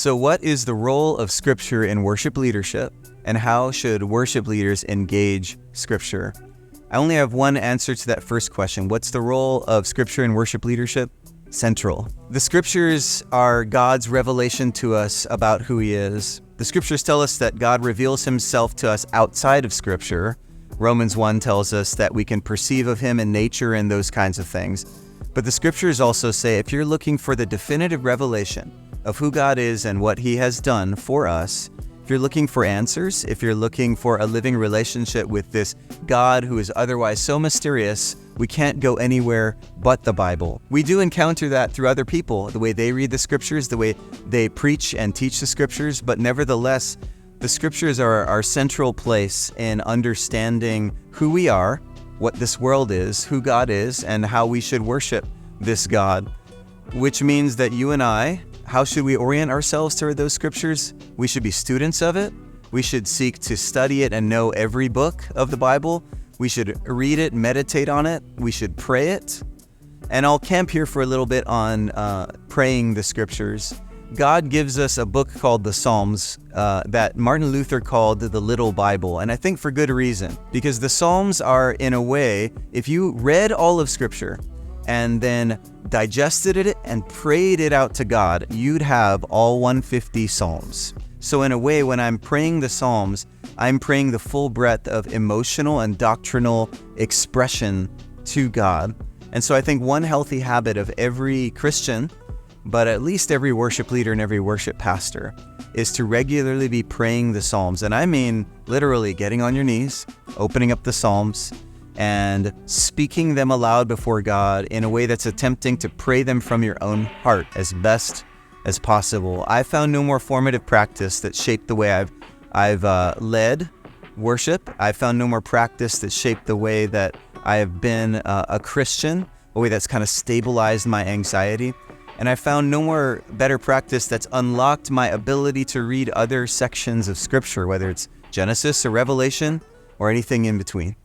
So what is the role of Scripture in worship leadership, and how should worship leaders engage Scripture? I only have one answer to that first question. What's the role of Scripture in worship leadership? Central. The Scriptures are God's revelation to us about who He is. The Scriptures tell us that God reveals Himself to us outside of Scripture. Romans 1 tells us that we can perceive of Him in nature and those kinds of things. But the Scriptures also say if you're looking for the definitive revelation of who God is and what He has done for us, if you're looking for answers, if you're looking for a living relationship with this God who is otherwise so mysterious, we can't go anywhere but the Bible. We do encounter that through other people, the way they read the Scriptures, the way they preach and teach the Scriptures, but nevertheless, the Scriptures are our central place in understanding who we are, what this world is, who God is, and how we should worship this God. Which means that you and I, how should we orient ourselves toward those Scriptures? We should be students of it. We should seek to study it and know every book of the Bible. We should read it, meditate on it. We should pray it. And I'll camp here for a little bit on praying the Scriptures. God gives us a book called the Psalms that Martin Luther called the Little Bible, and I think for good reason, because the Psalms are, in a way, if you read all of Scripture and then digested it and prayed it out to God, you'd have all 150 Psalms. So in a way, when I'm praying the Psalms, I'm praying the full breadth of emotional and doctrinal expression to God. And so I think one healthy habit of every Christian, but at least every worship leader and every worship pastor, is to regularly be praying the Psalms. And I mean literally getting on your knees, opening up the Psalms, and speaking them aloud before God in a way that's attempting to pray them from your own heart as best as possible. I found no more formative practice that shaped the way I've led worship. I found no more practice that shaped the way that I have been a Christian, a way that's kind of stabilized my anxiety. And I found no more better practice that's unlocked my ability to read other sections of Scripture, whether it's Genesis or Revelation or anything in between.